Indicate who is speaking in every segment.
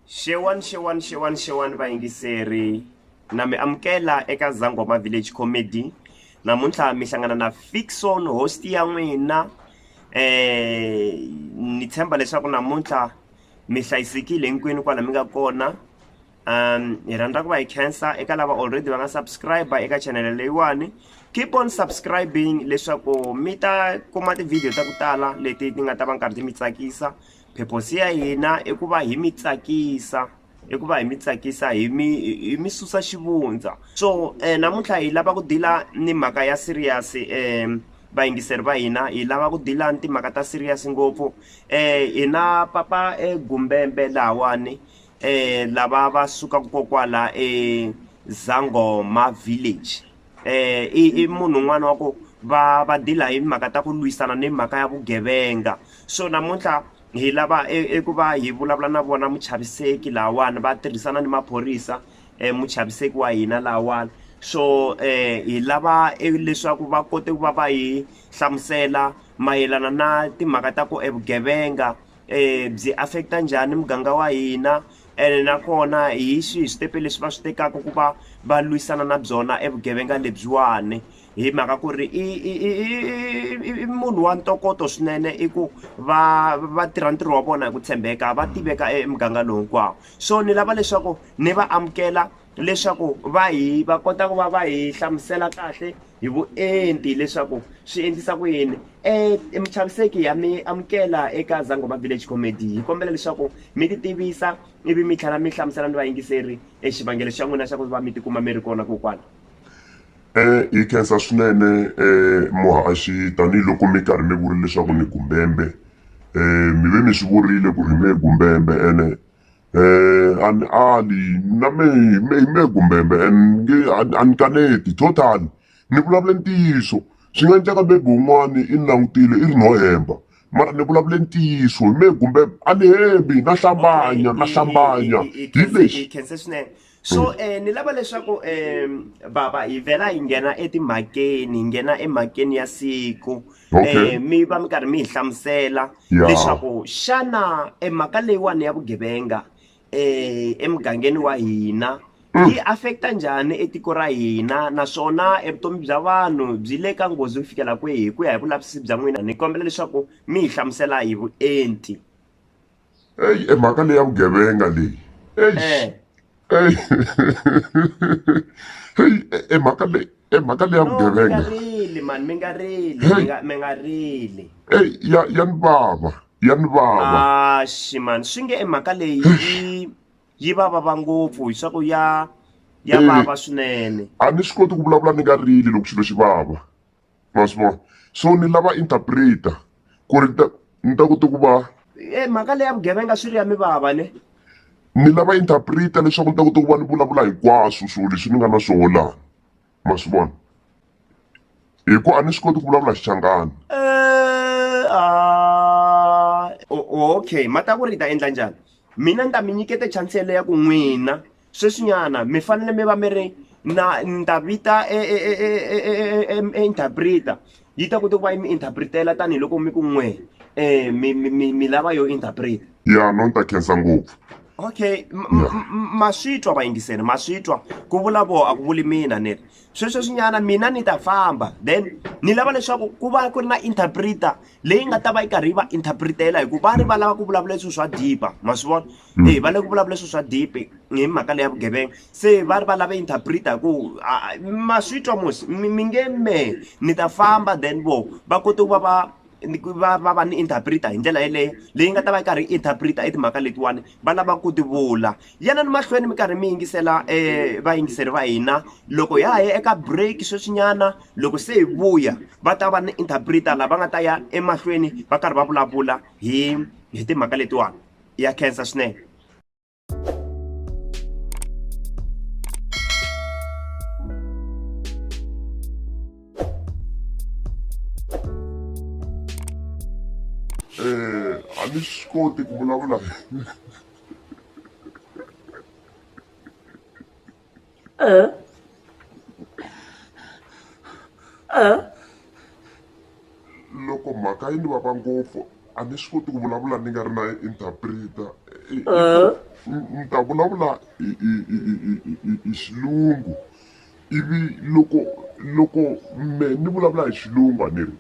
Speaker 1: Shewan vayingiseri na mi amukela eka Zangoma Village Comedy. Namuntlha mi hlangana na Fiction host ya n'wina. Ni tshemba leswaku namuntlha mi hlayisekile hinkwenu kwala mi nga kona. Hi rhandza ku va hi khensa eka lava already va nga subscribe eka channel leyiwani. Keep on subscribing leswaku mi ta kuma ti-video ta ku tala leti ti nga ta va nkarhi ti mi tsakisa. Purpose ya hina i ku va hi mi tsakisa, hi mi susa xivundza. So namuntlha hi lava ku dila ni mhaka ya serious. Vayingiseri va hina hi lava ku dila ni timhaka ta serious ngopfu. Hi na papa Vugevenga lawani lava va sukaka kokwala Zangoma Village. I munhu un'wana wa ku va dila hi mhaka ta ku lwisana ni mhaka ya vugevenga. So namuntlha hi lava ku va hi vulavula na vona muchaviseki lawani va tirhisana ni maphorisa muchaviseki wa hina lawani. So hi lava leswaku va kote ku va hi hlamusela mayelana na timhaka ta ku vugevenga byi affecta njhani muganga wa hina, nakona hi switepe leswi va swi tekaka ku va lwisana na byona vugevenga lebyiwani. Hi mhaka ku ri i munhu wa ntokoto swinene i ku va tirha ntirho wa vona hi ku tshembeka, va tiveka emuganga lowu hinkwawo. So ni lava leswaku ni va amukela leswaku va kota ku va hi hlamusela kahle hi vuenti leswaku swi endlisa ku yini. Muchaviseki ya mi amukela eka Zangoma Village Comedy. Hi kombela leswaku mi ti tivisa ivi mi tlhela mi hlamusela ni vayingiseri xivangelo xa n'wina xa ku va mi tikuma mi ri kona kokwana.
Speaker 2: Hi khensa swinene muhaxi tanihiloko mi karhi mi vurile leswaku ni Vugevenga. Mi ve mi swi vurile ku ri me Vugevenga ene ani ali na me Vugevenga and ani kaneti total. Ni vulavule ntiyiso swi nga endleka maybe un'wana i ni langutile i ri no hemba, mara ni vulavule ntiyiso hi me Vugevenga a ni hembi na hlambanya hi lexi.
Speaker 1: So ni lava leswaku baba hi vhela hi nghena etimhakeni, hi nghena emhakeni ya siku. Mi va mi karhi mi hi hlamusela leswaku xana mhaka leyiwani ya vugevenga emugangeni wa hina yi affecta njhani etiko ra hina, naswona vutomi bya vanhu byi le ka nghozi ku fikela kwihi hi ku ya hi vulavisisi bya n'wina. Ni kombela leswaku mi hi hlamusela hi vuenti.
Speaker 2: Mhaka leyi ya vugevenga leyi mhaka leyi ya vugevenga
Speaker 1: mi nga rili
Speaker 2: ya ni vava
Speaker 1: man, swi nge mhaka leyi yi vava ngopfu hiswaku ya vava swinene.
Speaker 2: a ni swi koti ku vulavula ni nga rili loko xilo xi vava, ma swi vona. So ni lava interpreter ku ri ni ta kota ku va
Speaker 1: mhaka leyi ya vugevenga swi ri ya mi vava ne.
Speaker 2: Ni lava interpreter leswaku ni ta kota ku va ni vulavula hinkwaswo swilo leswi ni nga na swona, ma swi vona. Hi ku a ni swi koti ku vulavula Xichangani.
Speaker 1: Okay, mata ku ri ta endla njhani? Mina ni ta mi nyikete chance ya ku n'wina sweswinyana mi fanele mi va mi ri na ni ta vita interpreter yi ta kota ku va yi mi interpretela tanihiloko mi ku n'we mi lava yo interpreter.
Speaker 2: Ya no ni ta khensa ngopfu.
Speaker 1: Okay, ma swi twa vayingiseri, ma swi twa ku vula voho a ku vuli mina ni sweswinyana mina ni ta famba, then ni lava leswaku ku va ku ri na interpreter leyi nga ta va yi karhi yi va interpretela hi ku va lava ku vulavula leswi swa deeper, ma swi vona. Va le ku vulavula leswi swa deep hi mhaka leyi ya vugevenga, se va lava interpreter hi ku ma swi twa mos mi nge ni ta famba, then vo va kote ku va ni interpreter hi ndlela yeleyo leyi nga ta va yi karhi interpreter etimhaka letiwani va lava ku ti vula. Yana ni mahlweni mi karhi mi yingisela vayingiseri va hina. Loko ya ya eka break sweswinyana, loko se hi vuya va ta va ni interpreter lava nga ta ya emahlweni va karhi va vulavula hi timhaka letiwani. Ya khensa swinene.
Speaker 2: A ni swi koti ku vulavula loko mhaka yi ni vava ngopfu a ni swi koti ku vulavula ni nga ri na interpreter. ni ta vulavula hi xilungu ivi loko me ni vulavula hi xilungu a ni ri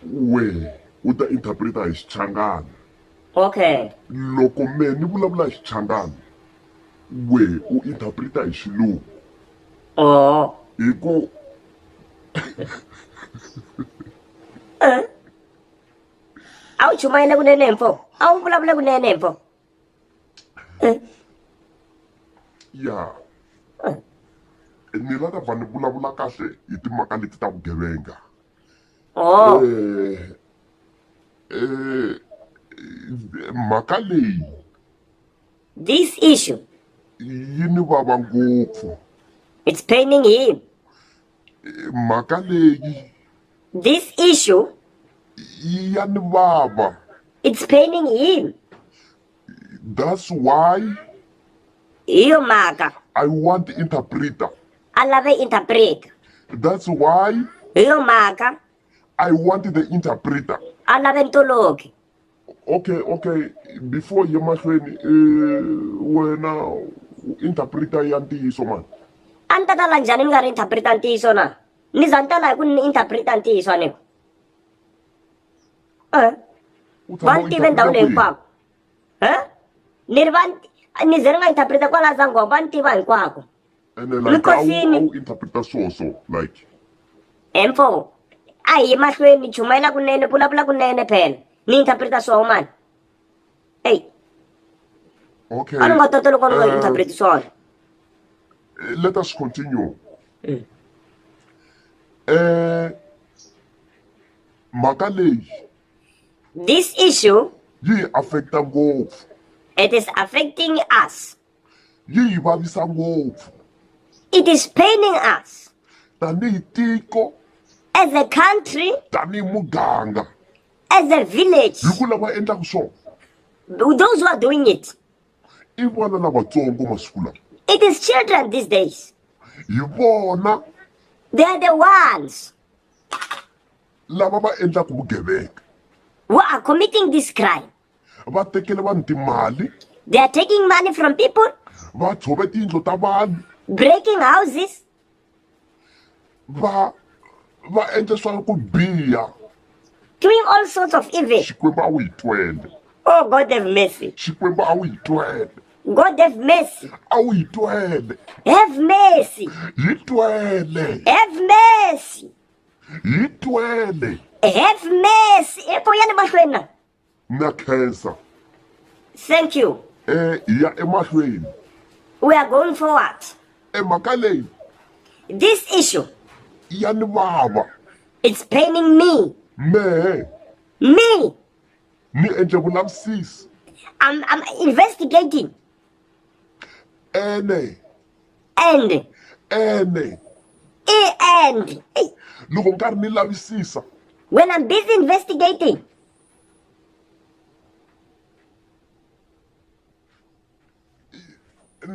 Speaker 2: we u ta interpreta hi xichangana.
Speaker 3: Okay.
Speaker 2: Loko me ni vulavula hi xichangana we u interpreta hi xilungu.
Speaker 3: Oh.
Speaker 2: Hi ku
Speaker 3: A wu chumayela kunene mfo. A wu vulavula kunene mfo.
Speaker 2: ya ni lava vanhu vulavula kahle hi timhaka leti ta vugevenga.
Speaker 3: Oh.
Speaker 2: Mhaka leyi
Speaker 3: This issue,
Speaker 2: yi ni vava ngopfu.
Speaker 3: it's paining him.
Speaker 2: Mhaka leyi
Speaker 3: This issue,
Speaker 2: ya ni vava.
Speaker 3: it's paining him.
Speaker 2: That's why
Speaker 3: Iyo mhaka
Speaker 2: I want interpreter.
Speaker 3: a lave interpret.
Speaker 2: That's why
Speaker 3: Iyo mhaka
Speaker 2: I want the interpreter.
Speaker 3: a lave ntoloki.
Speaker 2: Okay, before ye mahlweni wena interpreter ya ntiyiso man.
Speaker 3: A ni ta tala njhani ni nga ri interpreta ntiyiso na? Ni za ni tala hi ku ni interpreta ntiyiso a ni ku. Va ni tive ndhawu leyi hinkwako. Ni ri ni ze ni nga interpreta kwala Zangoma va ni tiva hinkwako.
Speaker 2: And like
Speaker 3: Minkosini.
Speaker 2: how interpreter so like
Speaker 3: Mfo, a hi mahlweni chumayela kunene vulavula kunene phela. Ni interpreta swona mani. Hey,
Speaker 2: okay.
Speaker 3: a ni nga tata loko ni nga interpreti swona.
Speaker 2: Let us continue. Mhaka leyi
Speaker 3: This issue,
Speaker 2: yi affecta ngopfu.
Speaker 3: it is affecting us.
Speaker 2: Yi vavisa ngopfu.
Speaker 3: It is paining us.
Speaker 2: Tanihi tiko,
Speaker 3: As a country,
Speaker 2: tanihi muganga.
Speaker 3: as a village,
Speaker 2: Hi ku lava endlaka swona.
Speaker 3: those who are doing it,
Speaker 2: I vana lavatsongo masiku lawa.
Speaker 3: it is children these days.
Speaker 2: Hi vona
Speaker 3: They are the ones
Speaker 2: lava va endlaka vugevenga.
Speaker 3: who are committing this crime.
Speaker 2: Va tekele vanhu timali,
Speaker 3: They are taking money from people,
Speaker 2: va tshove tiyindlu ta vanhu,
Speaker 3: breaking houses,
Speaker 2: va endla swa ku biha.
Speaker 3: doing all sorts of evil.
Speaker 2: Xikwembu a wu hi twele.
Speaker 3: Oh, God have mercy.
Speaker 2: Xikwembu a wu hi twele.
Speaker 3: God have mercy.
Speaker 2: A wu hi twele.
Speaker 3: Have mercy.
Speaker 2: Hi twele.
Speaker 3: Have mercy.
Speaker 2: Hi twele.
Speaker 3: Have mercy. Epo yani mahlweni na.
Speaker 2: Na khensa.
Speaker 3: Thank you.
Speaker 2: Hi ya emahlweni.
Speaker 3: We are going forward.
Speaker 2: Mhaka leyi
Speaker 3: This issue,
Speaker 2: ya ni vava.
Speaker 3: it's paining me.
Speaker 2: Mehe
Speaker 3: Me.
Speaker 2: ni endle vulavisisi.
Speaker 3: I'm investigating.
Speaker 2: Ene
Speaker 3: And
Speaker 2: loko ni karhi ni lavisisa
Speaker 3: when I'm busy investigating,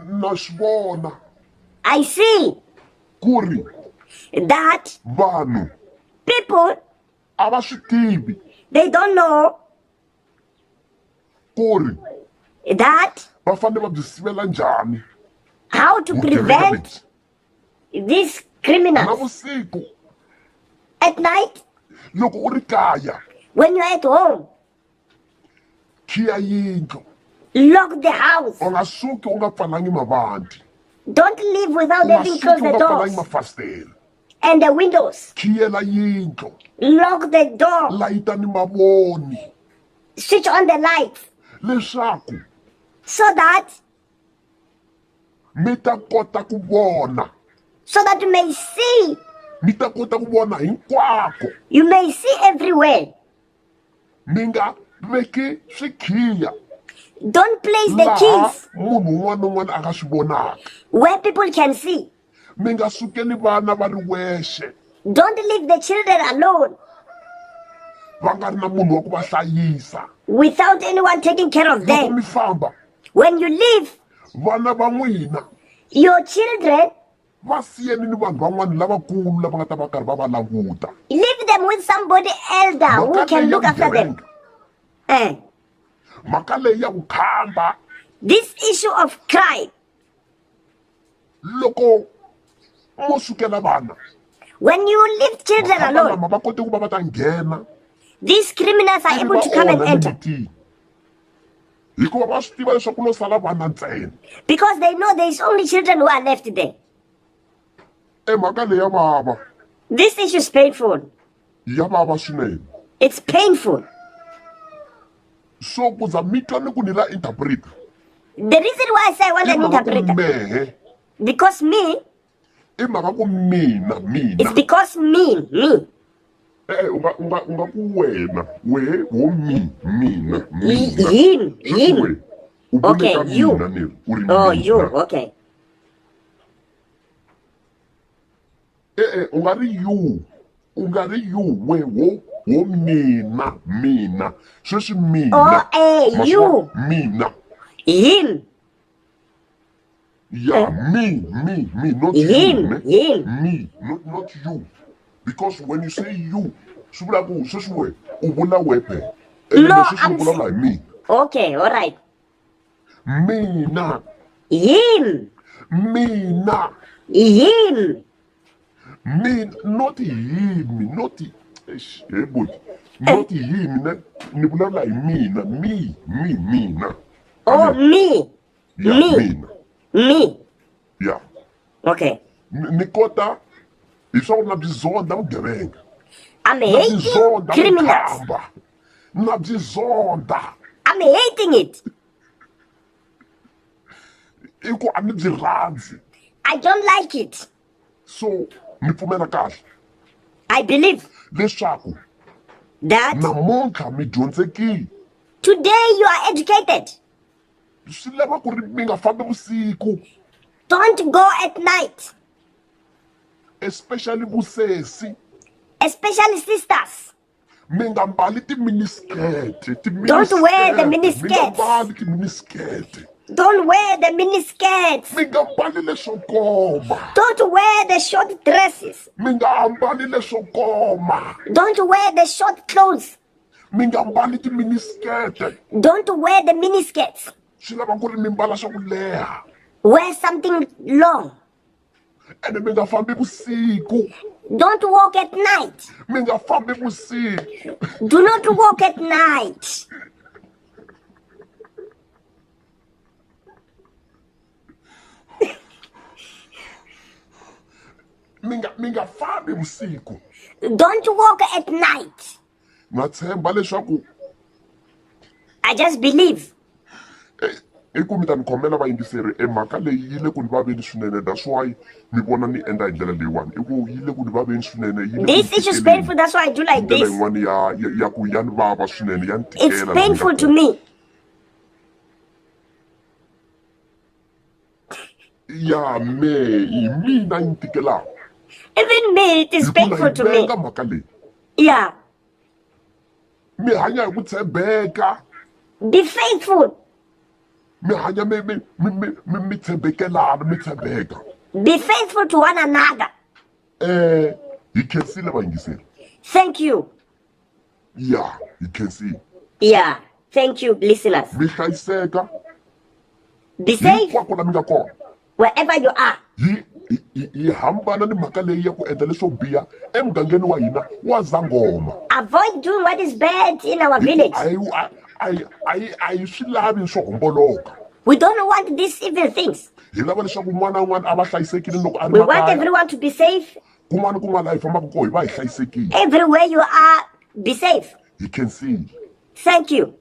Speaker 2: na swi vona
Speaker 3: I see
Speaker 2: ku ri
Speaker 3: that
Speaker 2: vanhu
Speaker 3: people,
Speaker 2: a va swi tivi
Speaker 3: they don't know
Speaker 2: ku ri
Speaker 3: that
Speaker 2: va fanele va byi sivela njhani
Speaker 3: how to
Speaker 2: vugevenga
Speaker 3: prevent
Speaker 2: lebyi.
Speaker 3: these
Speaker 2: Na
Speaker 3: criminals
Speaker 2: vusiku
Speaker 3: at night
Speaker 2: loko u ri kaya
Speaker 3: when you're at home.
Speaker 2: khiya yindlu
Speaker 3: Lock the house.
Speaker 2: u nga suki u nga pfalangi mavandi,
Speaker 3: Don't leave
Speaker 2: u
Speaker 3: without
Speaker 2: nga
Speaker 3: having
Speaker 2: suki
Speaker 3: closed
Speaker 2: u
Speaker 3: the
Speaker 2: nga pfalangi
Speaker 3: doors
Speaker 2: mafasitela.
Speaker 3: and the windows.
Speaker 2: Khiyela yindlu,
Speaker 3: Lock the door.
Speaker 2: layita ni mavoni
Speaker 3: Switch on the lights
Speaker 2: leswaku
Speaker 3: so that
Speaker 2: mi ta kota ku vona,
Speaker 3: you may see.
Speaker 2: mi ta kota ku vona hinkwako.
Speaker 3: You may see everywhere.
Speaker 2: Mi nga veki swikhiya
Speaker 3: Don't place the
Speaker 2: laha
Speaker 3: keys
Speaker 2: munhu un'wana na un'wana a nga swi vonaka.
Speaker 3: where people can see.
Speaker 2: Mi nga sukeli vana va ri wexe
Speaker 3: Don't leave the children alone
Speaker 2: va nga ri na munhu wa ku va hlayisa.
Speaker 3: without anyone taking care of
Speaker 2: Loko
Speaker 3: them.
Speaker 2: mi famba
Speaker 3: When you leave,
Speaker 2: vana va n'wina
Speaker 3: your children,
Speaker 2: va siyeni ni vanhu van'wana lavakulu lava nga ta va karhi va va languta.
Speaker 3: leave them with somebody elder who
Speaker 2: Mhaka
Speaker 3: can
Speaker 2: leyi ya
Speaker 3: look after them.
Speaker 2: vugevenga, mhaka leyi ya ku khamba
Speaker 3: This issue of crime,
Speaker 2: loko mo sukela vana
Speaker 3: when you leave children
Speaker 2: makhamba
Speaker 3: alone,
Speaker 2: lama va kote ku va va ta nghena
Speaker 3: these criminals are
Speaker 2: ivi
Speaker 3: able
Speaker 2: va
Speaker 3: to come and
Speaker 2: onha
Speaker 3: enter
Speaker 2: mimitini hikuva va swi tiva leswaku no sala vana ntsena
Speaker 3: because they know there is only children who are left there.
Speaker 2: mhaka leyi ya vava
Speaker 3: This issue is painful.
Speaker 2: ya vava swinene
Speaker 3: It's painful.
Speaker 2: so ku za mi twa ni ku ni la interpreta
Speaker 3: The reason why I say I want
Speaker 2: i
Speaker 3: an
Speaker 2: mhaka ku
Speaker 3: interpreter,
Speaker 2: mehe
Speaker 3: because me,
Speaker 2: i mhaka ku mina
Speaker 3: it's because me.
Speaker 2: u nga ku wena wehe wo mina
Speaker 3: Him.
Speaker 2: sweswi u
Speaker 3: Okay,
Speaker 2: vuleka
Speaker 3: you.
Speaker 2: mina ni u ri
Speaker 3: Oh,
Speaker 2: mina.
Speaker 3: you, okay.
Speaker 2: u nga ri you u nga ri you we wo mina sweswi mina
Speaker 3: Oh,
Speaker 2: ma
Speaker 3: you.
Speaker 2: swi vona? Mina
Speaker 3: Him.
Speaker 2: yeah me not
Speaker 3: Him,
Speaker 2: you ne?
Speaker 3: him.
Speaker 2: Me not you because when you say you swi vula ku sweswi we u vula wepe
Speaker 3: No,
Speaker 2: sweswi
Speaker 3: I'm
Speaker 2: u vulavula hi me
Speaker 3: Okay, all right.
Speaker 2: mina
Speaker 3: Him.
Speaker 2: mina
Speaker 3: Him.
Speaker 2: me not him not hey boy not him ne ni vulavula hi mina mina
Speaker 3: Oh, me.
Speaker 2: yeah
Speaker 3: Me.
Speaker 2: mina
Speaker 3: Me.
Speaker 2: yeah
Speaker 3: Okay.
Speaker 2: ni kota hi swa ku na byi zonda vugevenga
Speaker 3: I'm
Speaker 2: na byi
Speaker 3: hating
Speaker 2: zonda
Speaker 3: criminals.
Speaker 2: vukhamba na byi zonda
Speaker 3: I'm hating it.
Speaker 2: i ku a ni byi rhandzi
Speaker 3: I don't like it.
Speaker 2: so ni pfumela kahle
Speaker 3: I believe
Speaker 2: leswaku
Speaker 3: that
Speaker 2: namuntlha mi dyondzekile
Speaker 3: today you are educated.
Speaker 2: swi lava ku ri mi nga fambi vusiku
Speaker 3: Don't go at night,
Speaker 2: especially vusesi
Speaker 3: especially sisters.
Speaker 2: mi nga mbali timiniskete
Speaker 3: Don't wear the miniskirts.
Speaker 2: mi nga mbali timiniskete
Speaker 3: Don't wear the miniskirts.
Speaker 2: mi nga mbali leswo koma
Speaker 3: Don't wear the short dresses.
Speaker 2: mi nga mbali leswo koma
Speaker 3: Don't wear the short clothes.
Speaker 2: mi nga mbali timiniskete
Speaker 3: Don't wear the miniskirts.
Speaker 2: swi lava ku ri mi mbala swa ku leha
Speaker 3: Wear something long.
Speaker 2: ene mi nga fambi vusiku
Speaker 3: Don't walk at night.
Speaker 2: mi nga fambi vusiku
Speaker 3: Do not walk at night.
Speaker 2: mi nga fambi vusiku
Speaker 3: Don't walk at night.
Speaker 2: na tshemba leswaku
Speaker 3: I just believe.
Speaker 2: i ku mi ta ni khomela vayingiseri mhaka leyi yi le ku ni vaveni swinene that's why mi vona ni endla hi ndlela leyiwani i ku yi le ku ni vaveni swinene yi le ku
Speaker 3: This issue is painful. That's why I do like
Speaker 2: ndlela
Speaker 3: this.
Speaker 2: yin'wani ya ku ya ni vava swinene ya ni
Speaker 3: It's
Speaker 2: tikela
Speaker 3: painful to me.
Speaker 2: ya hi mina yi ni tikelaka
Speaker 3: Even me, it is
Speaker 2: hi ku na
Speaker 3: painful
Speaker 2: yi
Speaker 3: to me.
Speaker 2: venga mhaka leyi
Speaker 3: Yeah.
Speaker 2: mi hanya hi ku tshembeka
Speaker 3: Be faithful.
Speaker 2: mi hanya mi tshembekelana mi tshembeka
Speaker 3: Be faithful to one another.
Speaker 2: hi khensile vayingiseri
Speaker 3: Thank you.
Speaker 2: ya hi khensile
Speaker 3: Yeah. Thank you, listeners.
Speaker 2: mi hlayiseka
Speaker 3: Be safe
Speaker 2: hinkwako la mi nga kona
Speaker 3: wherever you are.
Speaker 2: hi hambana ni mhaka leyi ya ku endla leswo biha emugangeni wa hina wa zangoma
Speaker 3: Avoid doing what is bad in our village.
Speaker 2: a hi swi lavi swo homboloka
Speaker 3: We don't want these evil things.
Speaker 2: hi lava leswaku un'wana na un'wana a va hlayisekile loko a ri
Speaker 3: We want
Speaker 2: makaya
Speaker 3: everyone to be safe.
Speaker 2: kun'wana kun'wana laha hi fambaka kona hi va hi hlayisekile
Speaker 3: Everywhere you are, be safe.
Speaker 2: hi khensile
Speaker 3: Thank you.